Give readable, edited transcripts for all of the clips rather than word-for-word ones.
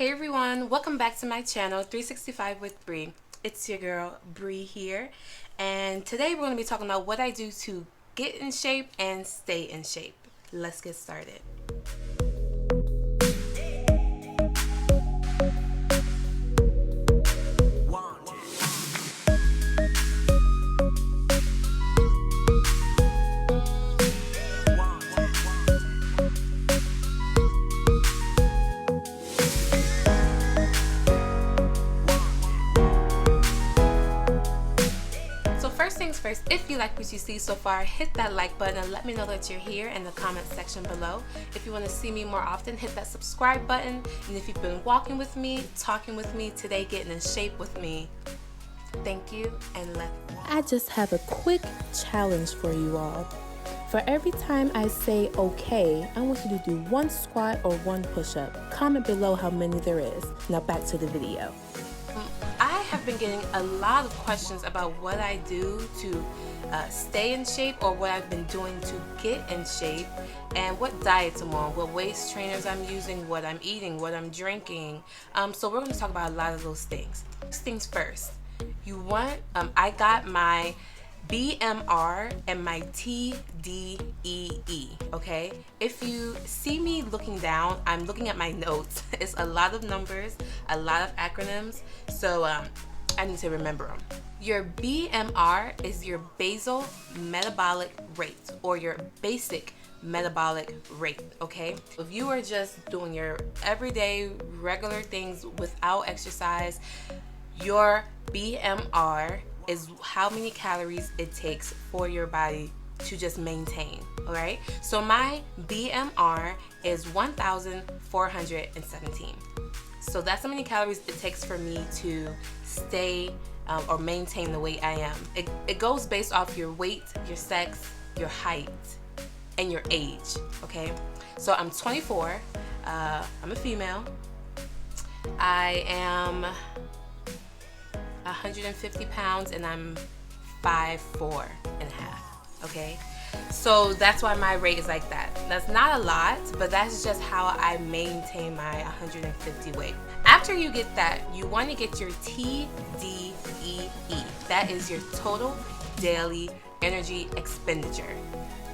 Hey everyone, welcome back to my channel 365 with Bree. It's your girl Bree here, and today we're going to be talking about what I do to get in shape and stay in shape. Let's get started. First things first, if you like what you see so far, hit that like button and let me know that you're here in the comment section below. If you want to see me more often, hit that subscribe button. And if you've been walking with me, talking with me today, getting in shape with me, thank you, and I just have a quick challenge for you all. For every time I say okay, I want you to do one squat or one push-up. Comment below how many there is. Now back to the video. I have been getting a lot of questions about what I do to stay in shape, or what I've been doing to get in shape, and what diets I'm on, what waist trainers I'm using, what I'm eating, what I'm drinking. So we're going to talk about a lot of those things. First things first, I got my B.M.R and my T.D.E.E. Okay, if you see me looking down, I'm looking at my notes. It's a lot of numbers, a lot of acronyms, so I need to remember them. Your B.M.R is your basal metabolic rate, or your basic metabolic rate. Okay, if you are just doing your everyday regular things without exercise, your B.M.R is how many calories it takes for your body to just maintain. All right, so my B.M.R is 1,417. So that's how many calories it takes for me to stay or maintain the weight I am. It goes based off your weight, your sex, your height, and your age. Okay, so I'm 24. I'm a female. I am 150 pounds and I'm 5'4" and a half. Okay, so that's why my rate is like that. That's not a lot, but that's just how I maintain my 150 weight. After you get that, you want to get your TDEE. That is your total daily energy expenditure.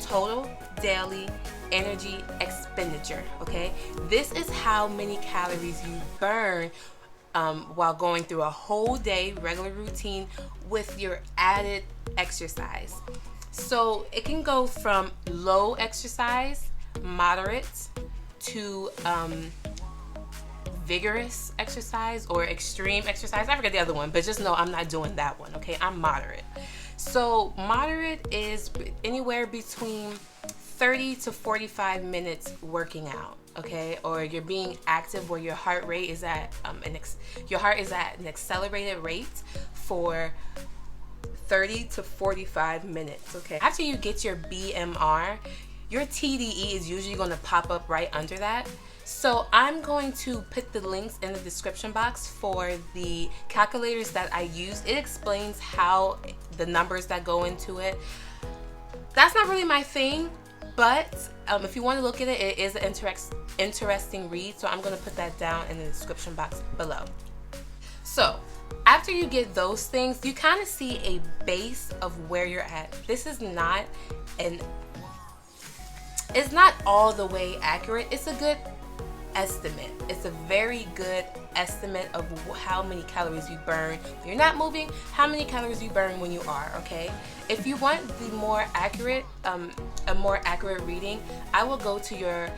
Total daily energy expenditure. Okay, this is how many calories you burn while going through a whole day regular routine with your added exercise. So it can go from low exercise, moderate, to vigorous exercise or extreme exercise. I forget the other one, but just know I'm not doing that one. Okay, I'm moderate. So moderate is anywhere between 30 to 45 minutes working out. Okay, or you're being active where your heart rate is at your heart is at an accelerated rate for 30 to 45 minutes. Okay, after you get your B.M.R, your TDE is usually going to pop up right under that. So I'm going to put the links in the description box for the calculators that I use. It explains how the numbers that go into it. That's not really my thing, but if you want to look at it, it is an interesting read, so I'm going to put that down in the description box below. So after you get those things, you kind of see a base of where you're at. This is not it's not all the way accurate. It's a good estimate. It's a very good estimate of how many calories you burn when you're not moving, how many calories you burn when you are. Okay, if you want the more accurate a more accurate reading, I will go to your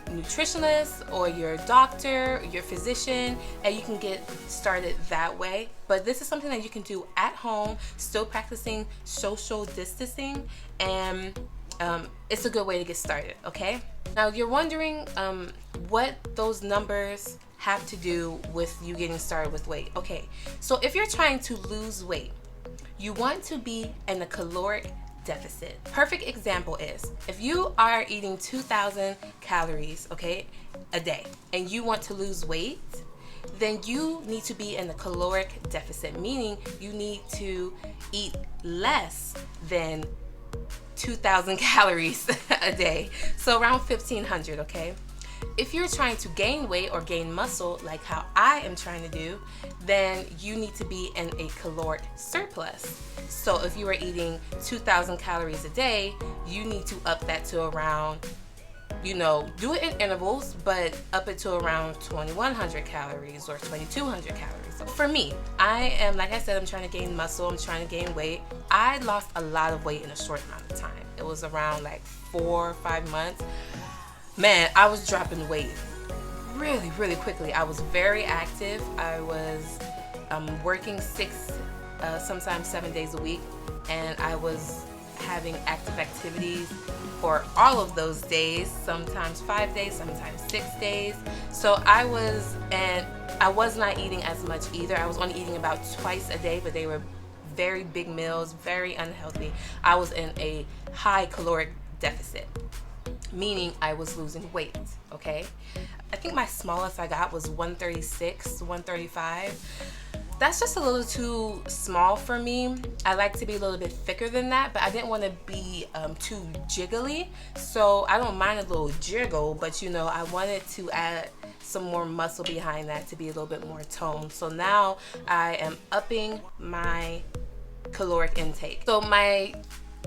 nutritionist or your doctor, your physician, and you can get started that way. But this is something that you can do at home, still practicing social distancing, and it's a good way to get started. Okay, now you're wondering what those numbers have to do with you getting started with weight. Okay, so if you're trying to lose weight, you want to be in a caloric deficit. Perfect example is if you are eating 2,000 calories, okay, a day, and you want to lose weight, then you need to be in a caloric deficit, meaning you need to eat less than 2,000 calories a day, so around 1,500. Okay, If you're trying to gain weight or gain muscle, like how I am trying to do, then you need to be in a caloric surplus. So if you are eating 2,000 calories a day, you need to up that to around, do it in intervals, but up it to around 2,100 calories or 2,200 calories. So for me, I am, like I said, I'm trying to gain muscle, I'm trying to gain weight. I lost a lot of weight in a short amount of time. It was around like 4 or 5 months. Man, I was dropping weight really, really quickly. I was very active. I was working 6, sometimes 7 days a week, and I was having active activities for all of those days, sometimes 5 days, sometimes 6 days. So I was not eating as much either. I was only eating about twice a day, but they were very big meals, very unhealthy. I was in a high caloric deficit, meaning I was losing weight, okay? I think my smallest I got was 136, 135. That's just a little too small for me. I like to be a little bit thicker than that, but I didn't want to be too jiggly. So I don't mind a little jiggle, but I wanted to add some more muscle behind that to be a little bit more toned. So now I am upping my caloric intake. So my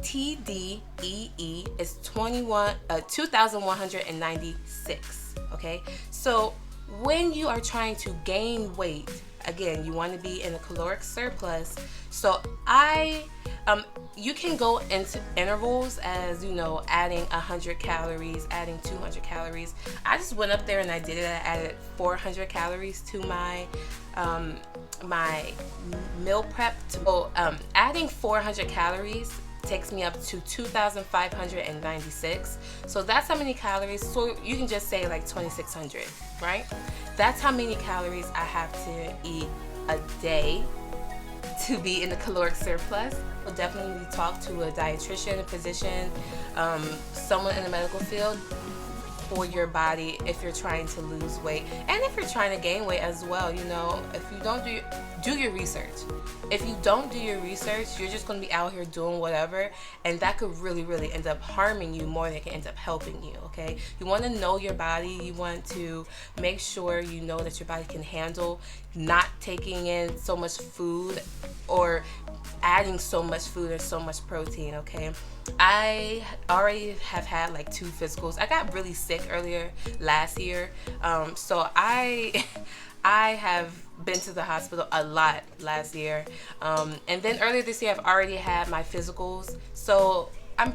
T.D.E.E is 2,196, okay? So when you are trying to gain weight, again, you want to be in a caloric surplus. So you can go into intervals as, adding 100 calories, adding 200 calories. I just went up there and I did it. I added 400 calories to my my meal prep. So adding 400 calories takes me up to 2,596. So that's how many calories. So you can just say like 2,600, right? That's how many calories I have to eat a day to be in the caloric surplus. We'll definitely talk to a dietitian, a physician, someone in the medical field for your body if you're trying to lose weight, and if you're trying to gain weight as well. If you don't do your research. If you don't do your research, you're just going to be out here doing whatever, and that could really, really end up harming you more than it can end up helping you, okay? You want to know your body. You want to make sure you know that your body can handle not taking in so much food or adding so much food and so much protein, okay? I already have had like 2 physicals. I got really sick earlier last year, so I have been to the hospital a lot last year, and then earlier this year I've already had my physicals. So I'm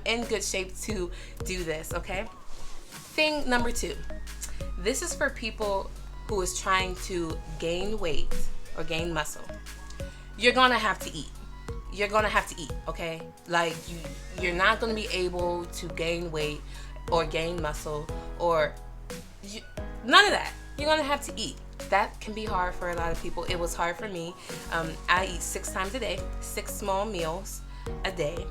in good shape to do this, okay? Thing number 2. This is for people who is trying to gain weight or gain muscle. You're gonna have to eat. You're gonna have to eat, okay? Like you're not gonna be able to gain weight or gain muscle or none of that. You're gonna have to eat. That can be hard for a lot of people. It was hard for me. I eat 6 times a day, 6 small meals a day.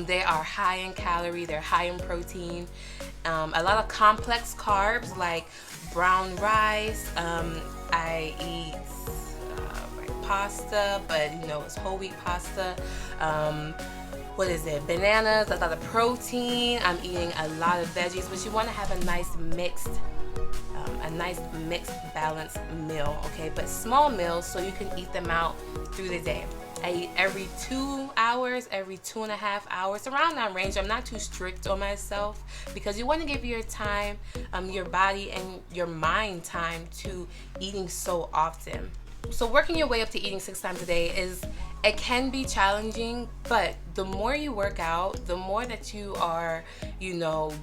They are high in calorie, they're high in protein, a lot of complex carbs like brown rice. I eat pasta, but it's whole wheat pasta. Bananas, a lot of protein. I'm eating a lot of veggies, but you want to have a nice mixed balanced meal, okay? But small meals so you can eat them out through the day. I eat every 2 hours, every 2.5 hours, around that range. I'm not too strict on myself because you want to give your time, your body and your mind time to eating so often. So working your way up to eating 6 times a day it can be challenging, but the more you work out, the more that you are,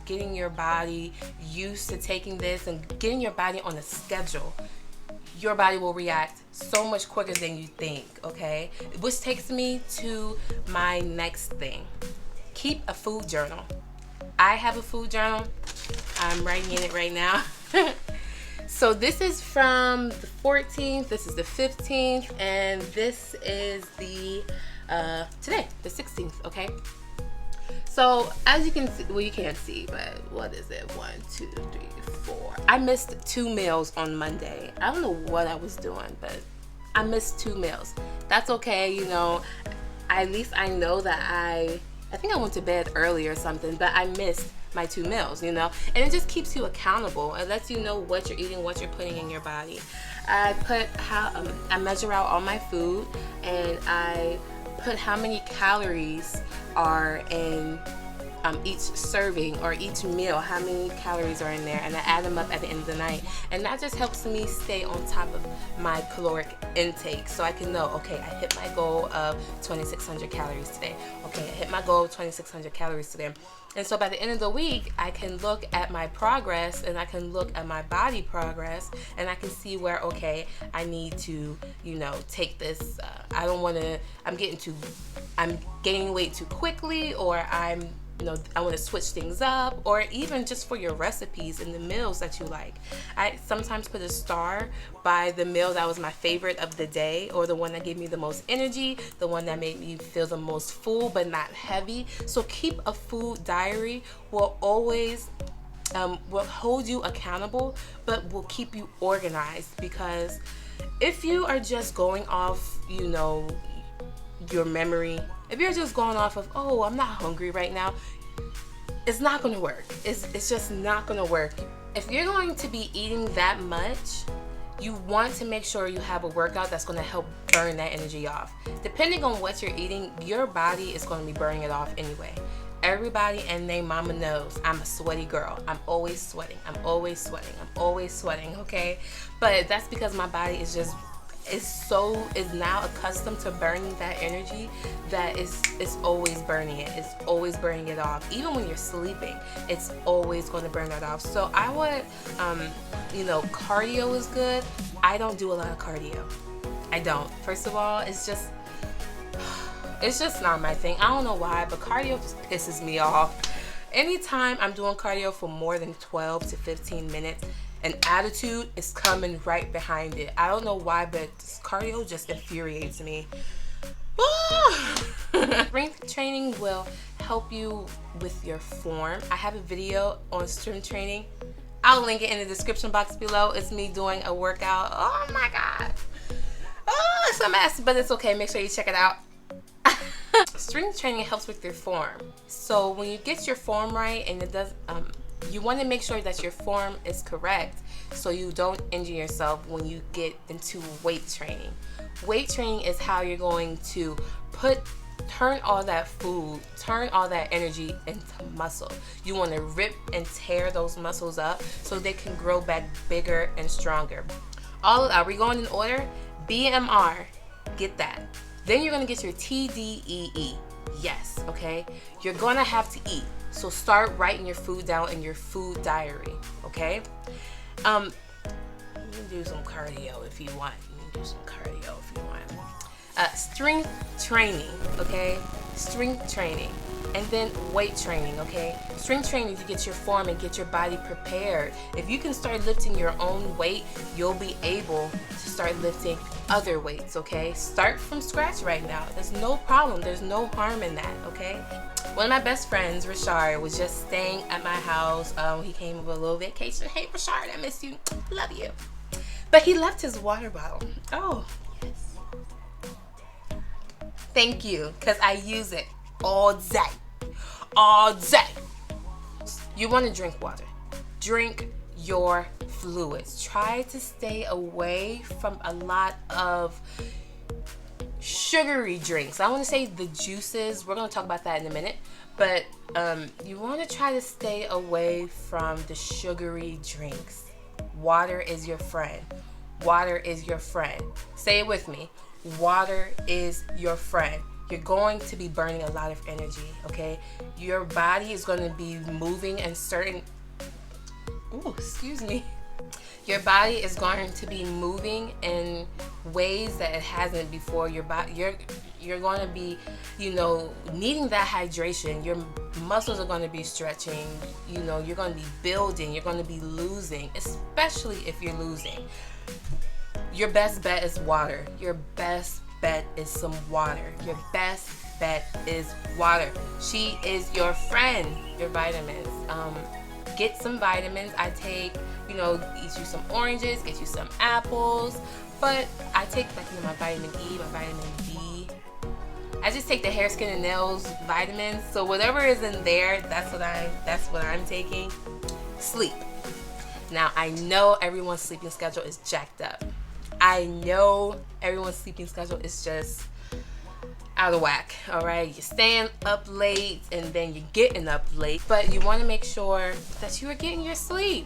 getting your body used to taking this and getting your body on a schedule, your body will react so much quicker than you think, okay? Which takes me to my next thing. Keep a food journal. I have a food journal. I'm writing in it right now. So this is from the 14th, this is the 15th, and this is the today, the 16th, okay? So as you can see, well, you can't see, but what is it? 1, 2, 3, 4. I missed 2 meals on Monday. I don't know what I was doing, but I missed 2 meals. That's okay, at least I know that I think I went to bed early or something, but I missed my 2 meals, you know? And it just keeps you accountable. It lets you know what you're eating, what you're putting in your body. I measure out all my food, and I put how many calories are in each serving or each meal, how many calories are in there, and I add them up at the end of the night. And that just helps me stay on top of my caloric intake, so I can know, okay, I hit my goal of 2,600 calories today. Okay, I hit my goal of 2,600 calories today. And so by the end of the week, I can look at my progress, and I can look at my body progress, and I can see where, okay, I need to, you know, take this. I'm gaining weight too quickly, or I want to switch things up, or even just for your recipes and the meals that you like. I sometimes put a star by the meal that was my favorite of the day, or the one that gave me the most energy, the one that made me feel the most full but not heavy. So keep a food diary. Will always will hold you accountable, but will keep you organized, because if you are just going off, you know, your memory, if you're just going off of, oh, I'm not hungry right now, it's not going to work. It's just not going to work. If you're going to be eating that much, you want to make sure you have a workout that's going to help burn that energy off. Depending on what you're eating, your body is going to be burning it off anyway. Everybody and their mama knows I'm a sweaty girl. I'm always sweating. I'm always sweating. I'm always sweating, okay? But that's because my body is now accustomed to burning that energy, that it's always burning it. It's always burning it off. Even when you're sleeping, it's always going to burn that off. So I would, cardio is good. I don't do a lot of cardio. I don't. First of all, it's just not my thing. I don't know why, but cardio just pisses me off. Anytime I'm doing cardio for more than 12 to 15 minutes, an attitude is coming right behind it. I don't know why, but cardio just infuriates me. Strength training will help you with your form. I have a video on strength training. I'll link it in the description box below. It's me doing a workout. Oh my God. Oh, it's a mess, but it's okay. Make sure you check it out. Strength training helps with your form. So when you get your form right, and it does, you want to make sure that your form is correct, so you don't injure yourself when you get into weight training. Weight training is how you're going to turn all that food, turn all that energy into muscle. You want to rip and tear those muscles up so they can grow back bigger and stronger. Are we going in order? B.M.R, get that. Then you're going to get your T.D.E.E. Yes, okay? You're going to have to eat. So start writing your food down in your food diary, okay? You can do some cardio if you want. Strength training, okay? Strength training. And then weight training, okay? Strength training to get your form and get your body prepared. If you can start lifting your own weight, you'll be able to start lifting other weights, okay? Start from scratch right now. There's no problem. There's no harm in that, okay? One of my best friends, Rashard, was just staying at my house. He came over a little vacation. Hey, Rashard, I miss you. Love you. But he left his water bottle. Oh, yes. Thank you, because I use it all day. All day. You want to drink water. Drink your fluids. Try to stay away from a lot of sugary drinks. I want to say the juices. We're going to talk about that in a minute. But you want to try to stay away from the sugary drinks. Water is your friend. Water is your friend. Say it with me. Water is your friend. You're going to be burning a lot of energy, okay? Your body is going to be moving in certain... Ooh, excuse me. Your body is going to be moving in ways that it hasn't before. Your body, you're going to be, needing that hydration. Your muscles are going to be stretching. You're going to be building. You're going to be losing, especially if you're losing. Your best bet is water. Your best bet is some water. Your best bet is water. She is your friend. Your vitamins. Get some vitamins. I take, eat you some oranges, get you some apples. But I take my vitamin E, my vitamin D. I just take the hair, skin, and nails vitamins. So whatever is in there, that's what I'm taking. Sleep. Now I know everyone's sleeping schedule is jacked up. I know everyone's sleeping schedule is just out of whack. All right, you're staying up late and then you're getting up late, but you want to make sure that you are getting your sleep.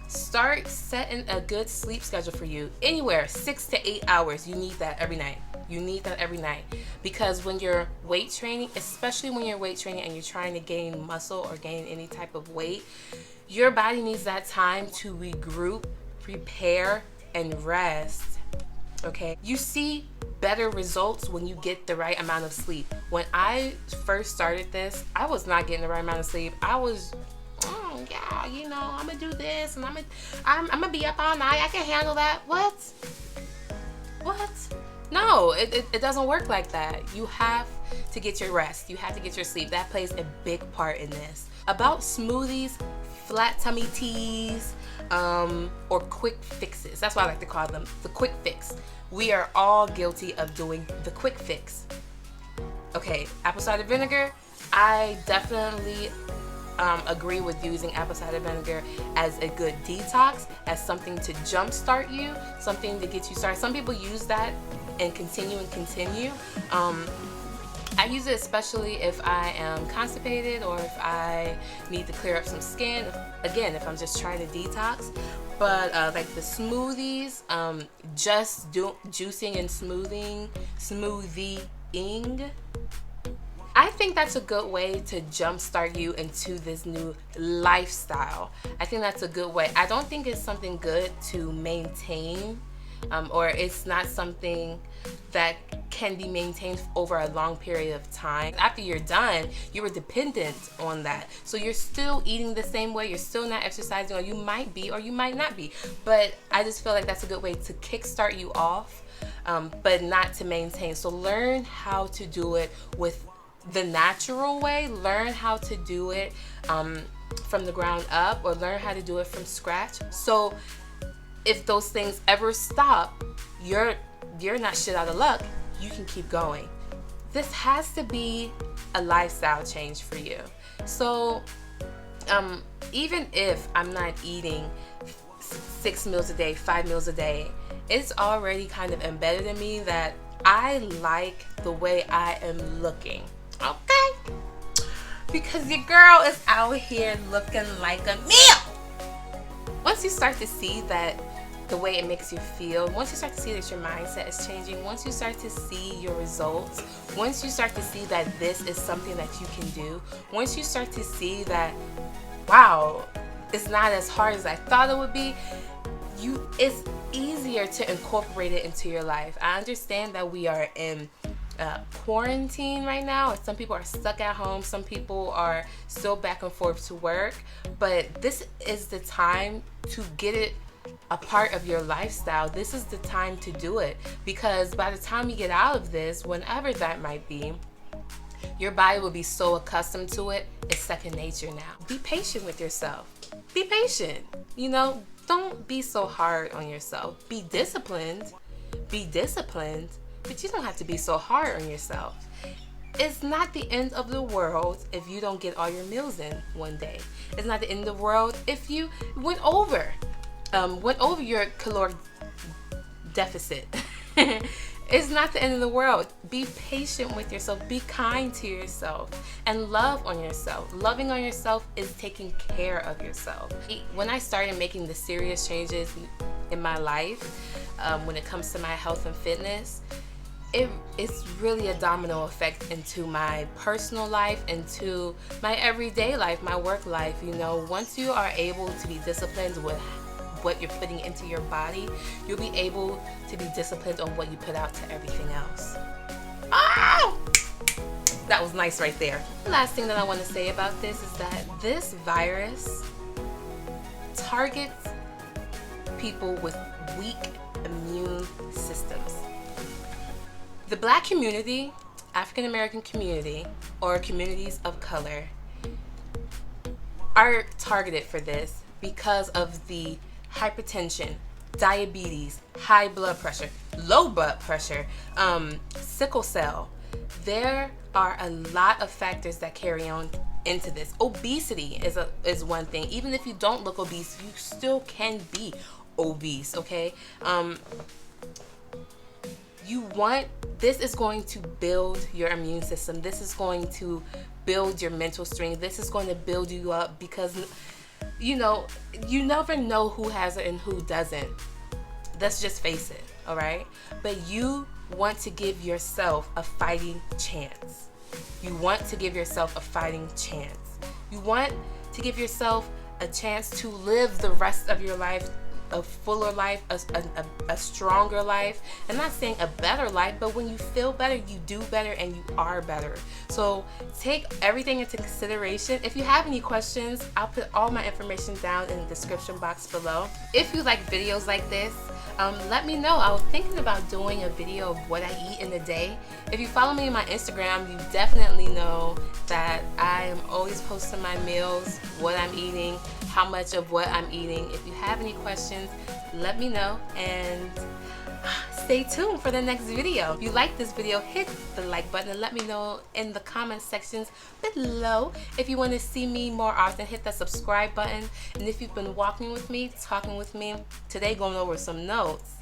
Start setting a good sleep schedule for you. Anywhere 6 to 8 hours. You need that every night. You need that every night, because when you're weight training, especially when you're weight training and you're trying to gain muscle or gain any type of weight, your body needs that time to regroup, prepare, and rest. Okay, you see better results when you get the right amount of sleep. When I first started this, I was not getting the right amount of sleep. I was, yeah, you know, I'm gonna do this and I'm gonna be up all night. I can handle that. What? No, it doesn't work like that. You have to get your rest. You have to get your sleep. That plays a big part in this. About smoothies, flat tummy teas, or quick fixes. That's what I like to call them, the quick fix. We are all guilty of doing the quick fix. Okay, apple cider vinegar, I definitely agree with using apple cider vinegar as a good detox, as something to jumpstart you, something to get you started. Some people use that and continue. I use it especially if I am constipated or if I need to clear up some skin. If I'm just trying to detox. But like the smoothies, just juicing and smoothieing. I think that's a good way to jumpstart you into this new lifestyle. I think that's a good way. I don't think it's something good to maintain, or it's not something that can be maintained over a long period of time. After you're done, you were dependent on that. So you're still eating the same way, you're still not exercising, or you might be or you might not be. But I just feel like that's a good way to kickstart you off, but not to maintain. So learn how to do it with the natural way. Learn how to do it from the ground up, or learn how to do it from scratch. So if those things ever stop, you're not shit out of luck. You can keep going. This has to be a lifestyle change for you. So even if I'm not eating 6 meals a day, 5 meals a day, it's already kind of embedded in me that I like the way I am looking. Okay? Because your girl is out here looking like a meal. Once you start to see that the way it makes you feel, once you start to see that your mindset is changing, once you start to see your results, once you start to see that this is something that you can do, once you start to see that, wow, it's not as hard as I thought it would be, it's easier to incorporate it into your life. I understand that we are in quarantine right now, and some people are stuck at home, some people are still back and forth to work, but this is the time to get it a part of your lifestyle. This is the time to do it, because by the time you get out of this, whenever that might be, your body will be so accustomed to it, it's second nature now. Be patient with yourself. Be patient. You know, don't be so hard on yourself. Be disciplined, but you don't have to be so hard on yourself. It's not the end of the world if you don't get all your meals in one day. It's not the end of the world if you went over your caloric deficit. It's not the end of the world. Be patient with yourself. Be kind to yourself and love on yourself. Loving on yourself is taking care of yourself. When I started making the serious changes in my life, when it comes to my health and fitness, it's really a domino effect into my personal life, into my everyday life, my work life. You know, once you are able to be disciplined with what you're putting into your body, you'll be able to be disciplined on what you put out to everything else. Oh! That was nice right there. The last thing that I want to say about this is that this virus targets people with weak immune systems. The Black community, African American community, or communities of color are targeted for this because of the hypertension, diabetes, high blood pressure, low blood pressure, sickle cell, there are a lot of factors that carry on into this. Obesity is one thing. Even if you don't look obese, you still can be obese, okay? This is going to build your immune system. This is going to build your mental strength. This is going to build you up, because you never know who has it and who doesn't. Let's just face it, all right? But you want to give yourself a fighting chance. You want to give yourself a fighting chance. You want to give yourself a chance to live the rest of your life, a fuller life, a stronger life. I'm not saying a better life, but when you feel better, you do better and you are better. So take everything into consideration. If you have any questions, I'll put all my information down in the description box below. If you like videos like this, let me know. I was thinking about doing a video of what I eat in a day. If you follow me on my Instagram, you definitely know that I am always posting my meals, what I'm eating, how much of what I'm eating. If you have any questions, let me know, and stay tuned for the next video. If you like this video, hit the like button and let me know in the comment sections below. If you want to see me more often, hit that subscribe button. And if you've been walking with me, talking with me, today going over some notes,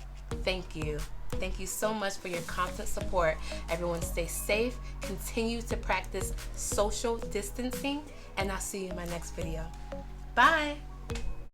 thank you. Thank you so much for your constant support. Everyone stay safe, continue to practice social distancing, and I'll see you in my next video. Bye.